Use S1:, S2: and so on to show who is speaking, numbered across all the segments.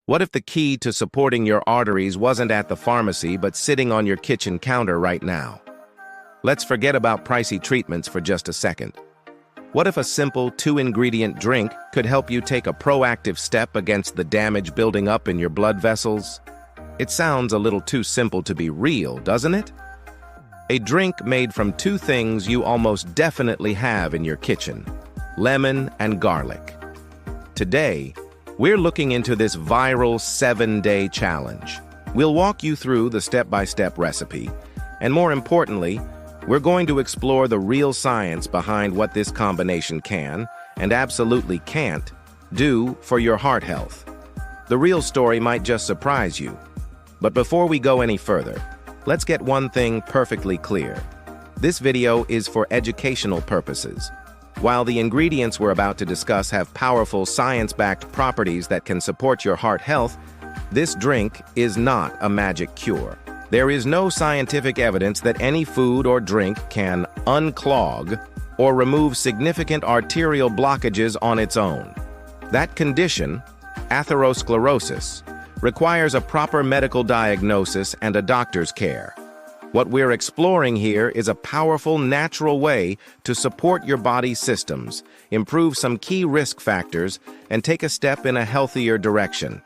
S1: What if the key to supporting your arteries wasn't at the pharmacy but sitting on your kitchen counter right now? Let's forget about pricey treatments for just a second. What if a simple 2-ingredient drink could help you take a proactive step against the damage building up in your blood vessels? It sounds a little too simple to be real, doesn't it? A drink made from two things you almost definitely have in your kitchen: lemon and garlic. Today, we're looking into this viral 7-day challenge. We'll walk you through the step-by-step recipe, and more importantly, we're going to explore the real science behind what this combination can, and absolutely can't, do for your heart health. The real story might just surprise you. But before we go any further, let's get one thing perfectly clear. This video is for educational purposes. While the ingredients we're about to discuss have powerful science-backed properties that can support your heart health, this drink is not a magic cure. There is no scientific evidence that any food or drink can unclog or remove significant arterial blockages on its own. That condition, atherosclerosis, requires a proper medical diagnosis and a doctor's care. What we're exploring here is a powerful natural way to support your body's systems, improve some key risk factors, and take a step in a healthier direction.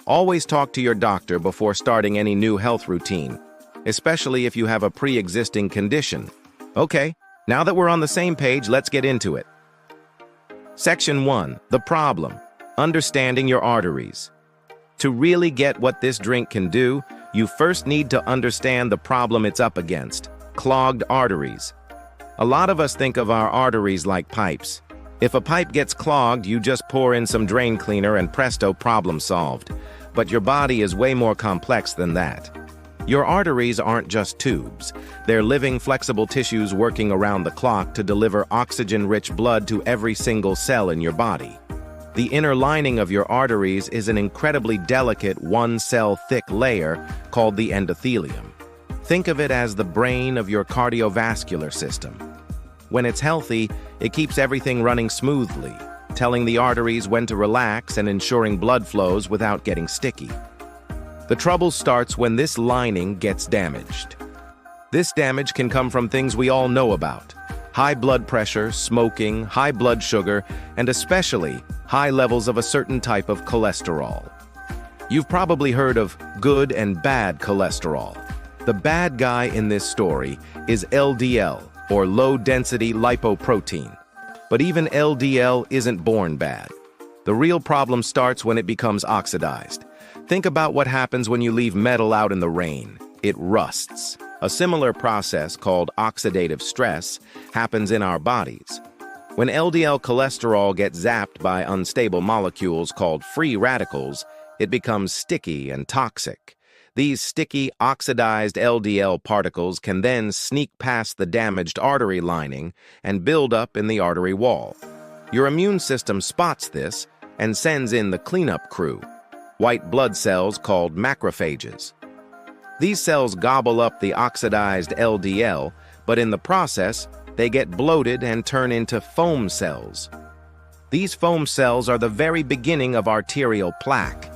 S1: Always talk to your doctor before starting any new health routine, especially if you have a pre-existing condition. Okay, now that we're on the same page, let's get into it. Section 1. The problem. Understanding your arteries. To really get what this drink can do, you first need to understand the problem it's up against: clogged arteries. A lot of us think of our arteries like pipes. If a pipe gets clogged, you just pour in some drain cleaner and presto, problem solved. But your body is way more complex than that. Your arteries aren't just tubes. They're living, flexible tissues working around the clock to deliver oxygen-rich blood to every single cell in your body. The inner lining of your arteries is an incredibly delicate one-cell thick layer called the endothelium. Think of it as the brain of your cardiovascular system. When it's healthy, it keeps everything running smoothly, telling the arteries when to relax and ensuring blood flows without getting sticky. The trouble starts when this lining gets damaged. This damage can come from things we all know about: high blood pressure, smoking, high blood sugar, and especially high levels of a certain type of cholesterol. You've probably heard of good and bad cholesterol. The bad guy in this story is LDL, or low-density lipoprotein. But even LDL isn't born bad. The real problem starts when it becomes oxidized. Think about what happens when you leave metal out in the rain. It rusts. A similar process, called oxidative stress, happens in our bodies. When LDL cholesterol gets zapped by unstable molecules called free radicals, it becomes sticky and toxic. These sticky, oxidized LDL particles can then sneak past the damaged artery lining and build up in the artery wall. Your immune system spots this and sends in the cleanup crew, white blood cells called macrophages. These cells gobble up the oxidized LDL, but in the process, they get bloated and turn into foam cells. These foam cells are the very beginning of arterial plaque.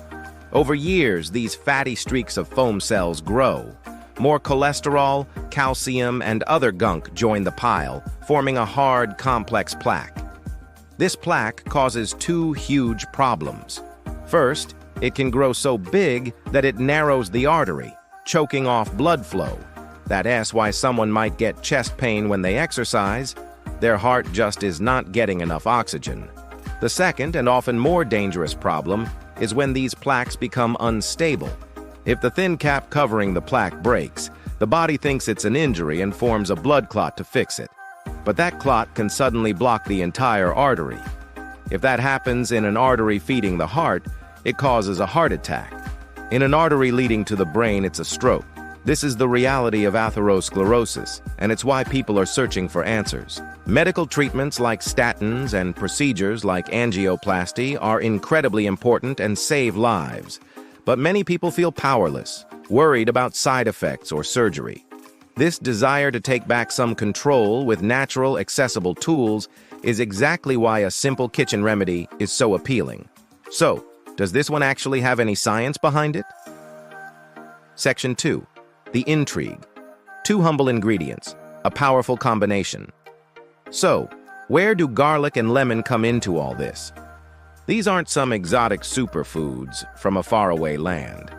S1: Over years, these fatty streaks of foam cells grow. More cholesterol, calcium, and other gunk join the pile, forming a hard, complex plaque. This plaque causes two huge problems. First, it can grow so big that it narrows the artery, choking off blood flow. That's why someone might get chest pain when they exercise. Their heart just is not getting enough oxygen. The second, and often more dangerous problem, is when these plaques become unstable. If the thin cap covering the plaque breaks, the body thinks it's an injury and forms a blood clot to fix it. But that clot can suddenly block the entire artery. If that happens in an artery feeding the heart, it causes a heart attack. In an artery leading to the brain, it's a stroke. This is the reality of atherosclerosis, and it's why people are searching for answers. Medical treatments like statins and procedures like angioplasty are incredibly important and save lives. But many people feel powerless, worried about side effects or surgery. This desire to take back some control with natural, accessible tools is exactly why a simple kitchen remedy is so appealing. So, Does this one actually have any science behind it? Section 2. The intrigue. 2 humble ingredients, a powerful combination. So, where do garlic and lemon come into all this? These aren't some exotic superfoods from a faraway land.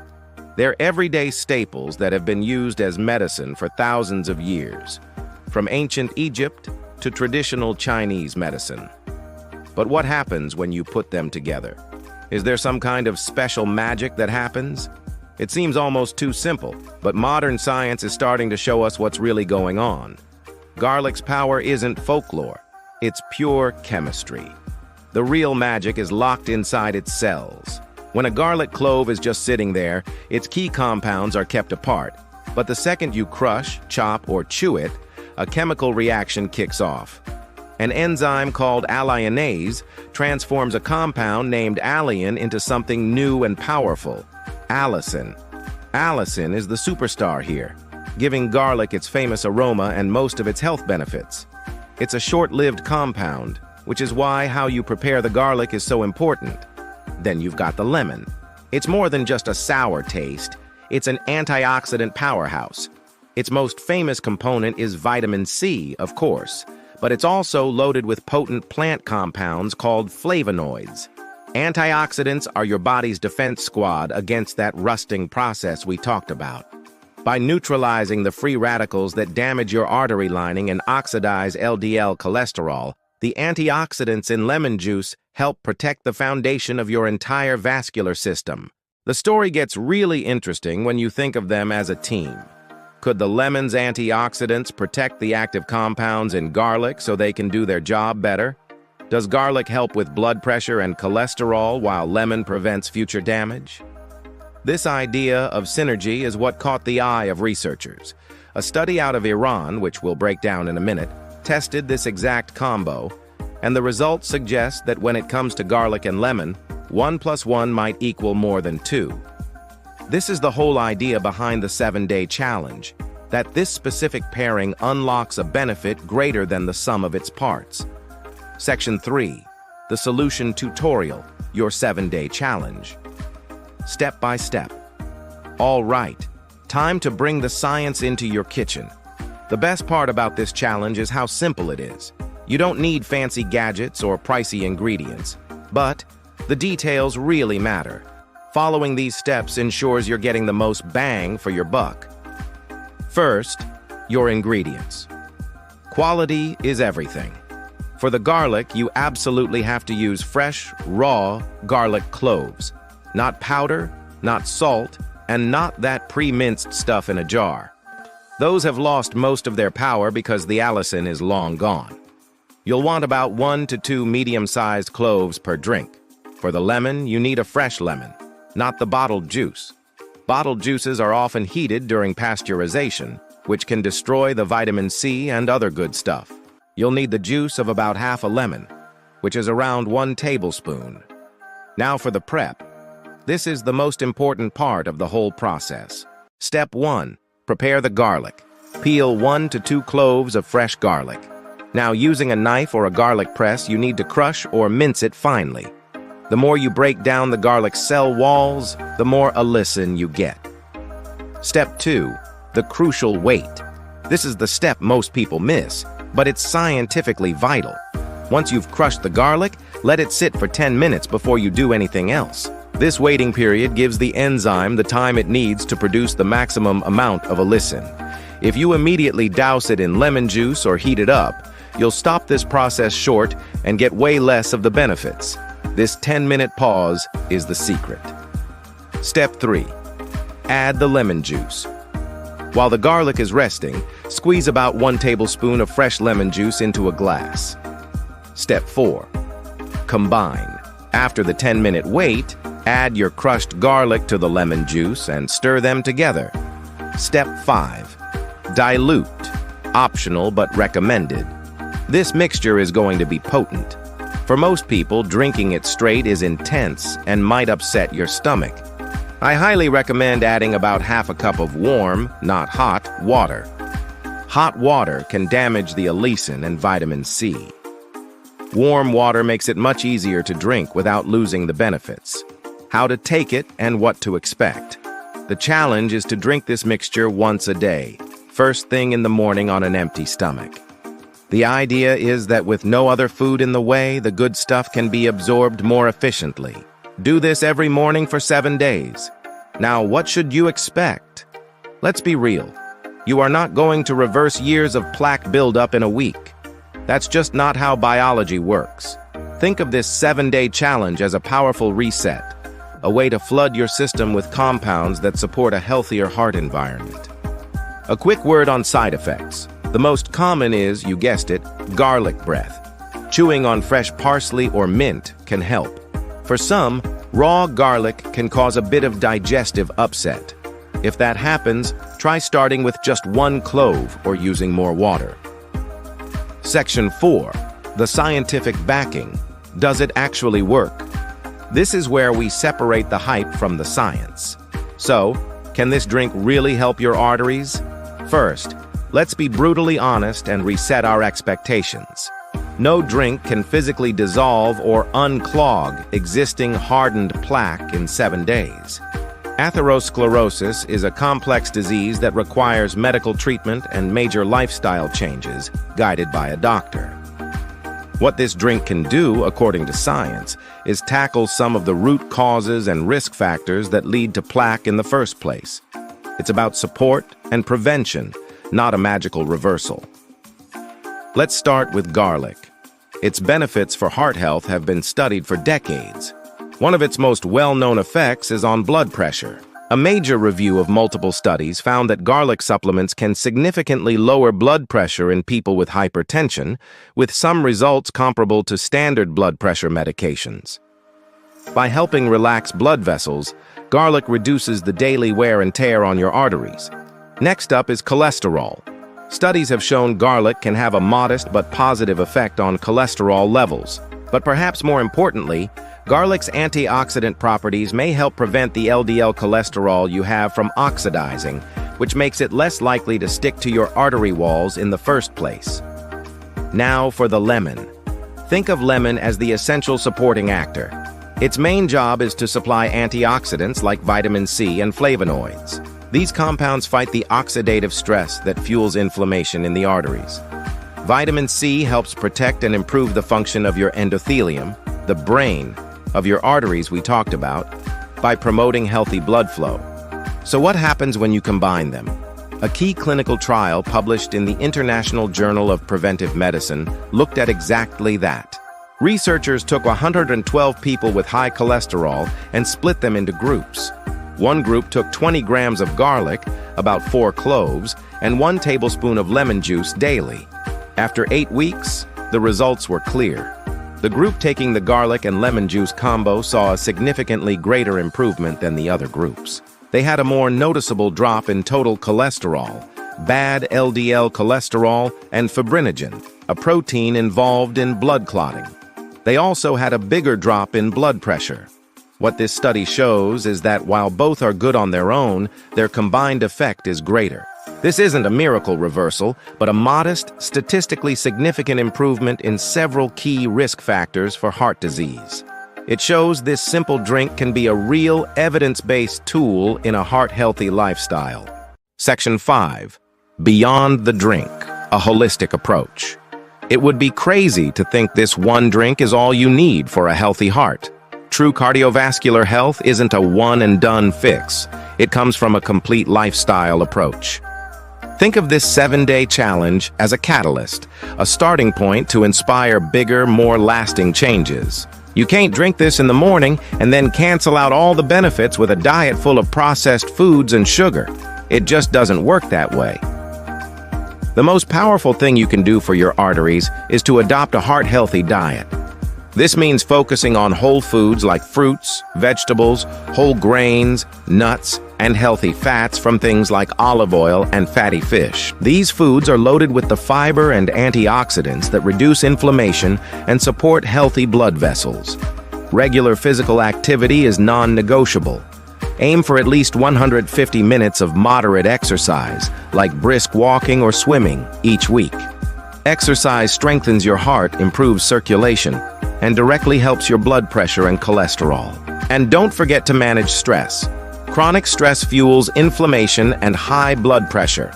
S1: They're everyday staples that have been used as medicine for thousands of years, from ancient Egypt to traditional Chinese medicine. But what happens when you put them together? Is there some kind of special magic that happens? It seems almost too simple, but modern science is starting to show us what's really going on. Garlic's power isn't folklore, it's pure chemistry. The real magic is locked inside its cells. When a garlic clove is just sitting there, its key compounds are kept apart. But the second you crush, chop, or chew it, a chemical reaction kicks off. An enzyme called alliinase transforms a compound named alliin into something new and powerful, allicin. Allicin is the superstar here, giving garlic its famous aroma and most of its health benefits. It's a short-lived compound, which is why how you prepare the garlic is so important. Then you've got the lemon. It's more than just a sour taste, it's an antioxidant powerhouse. Its most famous component is vitamin C, of course, but it's also loaded with potent plant compounds called flavonoids. Antioxidants are your body's defense squad against that rusting process we talked about. By neutralizing the free radicals that damage your artery lining and oxidize LDL cholesterol, the antioxidants in lemon juice help protect the foundation of your entire vascular system. The story gets really interesting when you think of them as a team. Could the lemon's antioxidants protect the active compounds in garlic so they can do their job better? Does garlic help with blood pressure and cholesterol while lemon prevents future damage? This idea of synergy is what caught the eye of researchers. A study out of Iran, which we'll break down in a minute, tested this exact combo, and the results suggest that when it comes to garlic and lemon, 1 + 1 might equal more than 2. This is the whole idea behind the 7-day challenge, that this specific pairing unlocks a benefit greater than the sum of its parts. Section 3. The Solution Tutorial, your 7-day challenge. Step by step. All right, time to bring the science into your kitchen. The best part about this challenge is how simple it is. You don't need fancy gadgets or pricey ingredients, but the details really matter. Following these steps ensures you're getting the most bang for your buck. First, your ingredients. Quality is everything. For the garlic, you absolutely have to use fresh, raw garlic cloves. Not powder, not salt, and not that pre-minced stuff in a jar. Those have lost most of their power because the allicin is long gone. You'll want about 1 to 2 medium-sized cloves per drink. For the lemon, you need a fresh lemon, not the bottled juice. Bottled juices are often heated during pasteurization, which can destroy the vitamin C and other good stuff. You'll need the juice of about half a lemon, which is around 1 tablespoon. Now for the prep. This is the most important part of the whole process. Step 1. Prepare the garlic. Peel 1 to 2 cloves of fresh garlic. Now, using a knife or a garlic press, you need to crush or mince it finely. The more you break down the garlic cell walls, the more allicin you get. Step 2. The crucial wait. This is the step most people miss, but it's scientifically vital. Once you've crushed the garlic, let it sit for 10 minutes before you do anything else. This waiting period gives the enzyme the time it needs to produce the maximum amount of allicin. If you immediately douse it in lemon juice or heat it up, you'll stop this process short and get way less of the benefits. This 10-minute pause is the secret. Step 3. Add the lemon juice. While the garlic is resting, squeeze about 1 tablespoon of fresh lemon juice into a glass. Step 4. Combine. After the 10-minute wait, add your crushed garlic to the lemon juice and stir them together. Step 5. Dilute. Optional but recommended. This mixture is going to be potent. For most people, drinking it straight is intense and might upset your stomach. I highly recommend adding about half a cup of warm, not hot, water. Hot water can damage the allicin and vitamin C. Warm water makes it much easier to drink without losing the benefits. how to take it, and what to expect. The challenge is to drink this mixture once a day, first thing in the morning on an empty stomach. The idea is that with no other food in the way, the good stuff can be absorbed more efficiently. Do this every morning for 7 days. Now, what should you expect? Let's be real. You are not going to reverse years of plaque buildup in a week. That's just not how biology works. Think of this 7-day challenge as a powerful reset, a way to flood your system with compounds that support a healthier heart environment. A quick word on side effects. The most common is, you guessed it, garlic breath. Chewing on fresh parsley or mint can help. For some, raw garlic can cause a bit of digestive upset. If that happens, try starting with just 1 clove or using more water. Section 4. The scientific backing. Does it actually work? This is where we separate the hype from the science. So, can this drink really help your arteries? First, let's be brutally honest and reset our expectations. No drink can physically dissolve or unclog existing hardened plaque in 7 days. Atherosclerosis is a complex disease that requires medical treatment and major lifestyle changes, guided by a doctor. What this drink can do, according to science, is tackle some of the root causes and risk factors that lead to plaque in the first place. It's about support and prevention, not a magical reversal. Let's start with garlic. Its benefits for heart health have been studied for decades. One of its most well-known effects is on blood pressure. A major review of multiple studies found that garlic supplements can significantly lower blood pressure in people with hypertension, with some results comparable to standard blood pressure medications. By helping relax blood vessels, garlic reduces the daily wear and tear on your arteries. Next up is cholesterol. Studies have shown garlic can have a modest but positive effect on cholesterol levels. But perhaps more importantly, garlic's antioxidant properties may help prevent the LDL cholesterol you have from oxidizing, which makes it less likely to stick to your artery walls in the first place. Now for the lemon. Think of lemon as the essential supporting actor. Its main job is to supply antioxidants like vitamin C and flavonoids. These compounds fight the oxidative stress that fuels inflammation in the arteries. Vitamin C helps protect and improve the function of your endothelium, the brain of your arteries we talked about, by promoting healthy blood flow. So what happens when you combine them? A key clinical trial published in the International Journal of Preventive Medicine looked at exactly that. Researchers took 112 people with high cholesterol and split them into groups. One group took 20 grams of garlic, about 4 cloves, and 1 tablespoon of lemon juice daily. After 8 weeks, the results were clear. The group taking the garlic and lemon juice combo saw a significantly greater improvement than the other groups. They had a more noticeable drop in total cholesterol, bad LDL cholesterol, and fibrinogen, a protein involved in blood clotting. They also had a bigger drop in blood pressure. What this study shows is that while both are good on their own, their combined effect is greater. This isn't a miracle reversal, but a modest, statistically significant improvement in several key risk factors for heart disease. It shows this simple drink can be a real evidence-based tool in a heart-healthy lifestyle. Section 5. Beyond the drink, a holistic approach. It would be crazy to think this one drink is all you need for a healthy heart. True cardiovascular health isn't a one-and-done fix. It comes from a complete lifestyle approach. Think of this 7-day challenge as a catalyst, a starting point to inspire bigger, more lasting changes. You can't drink this in the morning and then cancel out all the benefits with a diet full of processed foods and sugar. It just doesn't work that way. The most powerful thing you can do for your arteries is to adopt a heart-healthy diet. This means focusing on whole foods like fruits, vegetables, whole grains, nuts, and healthy fats from things like olive oil and fatty fish. These foods are loaded with the fiber and antioxidants that reduce inflammation and support healthy blood vessels. Regular physical activity is non-negotiable. Aim for at least 150 minutes of moderate exercise, like brisk walking or swimming, each week. Exercise strengthens your heart, improves circulation, and directly helps your blood pressure and cholesterol. And don't forget to manage stress. Chronic stress fuels inflammation and high blood pressure.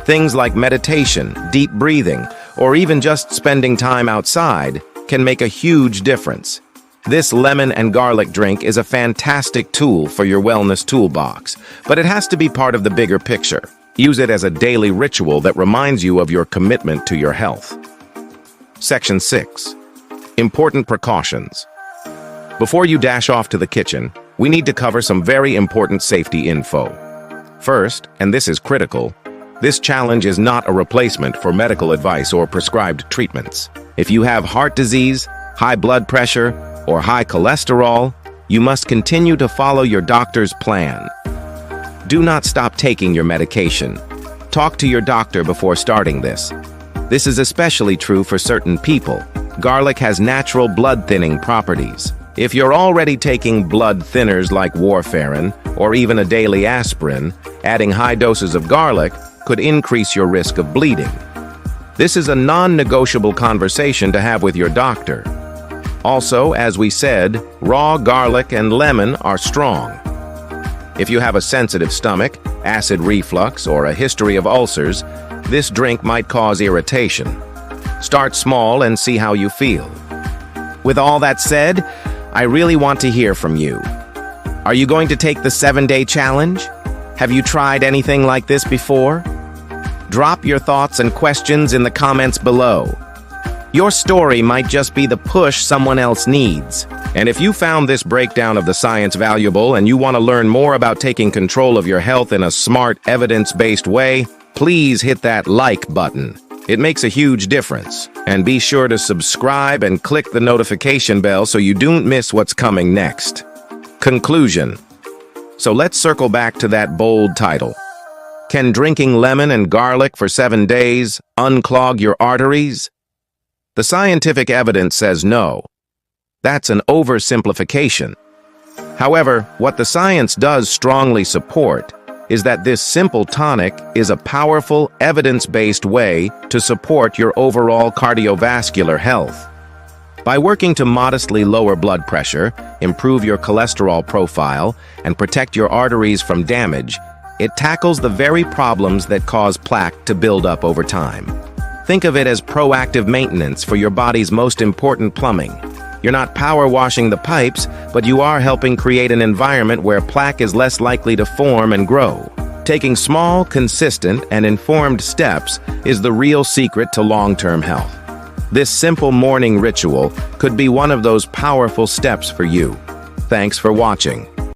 S1: Things like meditation, deep breathing, or even just spending time outside can make a huge difference. This lemon and garlic drink is a fantastic tool for your wellness toolbox, but it has to be part of the bigger picture. Use it as a daily ritual that reminds you of your commitment to your health. Section 6. Important precautions. Before you dash off to the kitchen, we need to cover some very important safety info. First, and this is critical, this challenge is not a replacement for medical advice or prescribed treatments. If you have heart disease, high blood pressure, or high cholesterol, you must continue to follow your doctor's plan. Do not stop taking your medication. Talk to your doctor before starting this. This is especially true for certain people. Garlic has natural blood-thinning properties. If you're already taking blood thinners like warfarin or even a daily aspirin, adding high doses of garlic could increase your risk of bleeding. This is a non-negotiable conversation to have with your doctor. Also, as we said, raw garlic and lemon are strong. If you have a sensitive stomach, acid reflux, or a history of ulcers, this drink might cause irritation. Start small and see how you feel. With all that said, I really want to hear from you. Are you going to take the 7-day challenge? Have you tried anything like this before? Drop your thoughts and questions in the comments below. Your story might just be the push someone else needs. And if you found this breakdown of the science valuable and you want to learn more about taking control of your health in a smart, evidence-based way, please hit that like button. It makes a huge difference. And be sure to subscribe and click the notification bell so you don't miss what's coming next. Conclusion. So let's circle back to that bold title. Can drinking lemon and garlic for 7 days unclog your arteries? The scientific evidence says no. That's an oversimplification. However, what the science does strongly support is that this simple tonic is a powerful, evidence-based way to support your overall cardiovascular health. By working to modestly lower blood pressure, improve your cholesterol profile, and protect your arteries from damage, it tackles the very problems that cause plaque to build up over time. Think of it as proactive maintenance for your body's most important plumbing. You're not power washing the pipes, but you are helping create an environment where plaque is less likely to form and grow. Taking small, consistent, and informed steps is the real secret to long-term health. This simple morning ritual could be one of those powerful steps for you. Thanks for watching.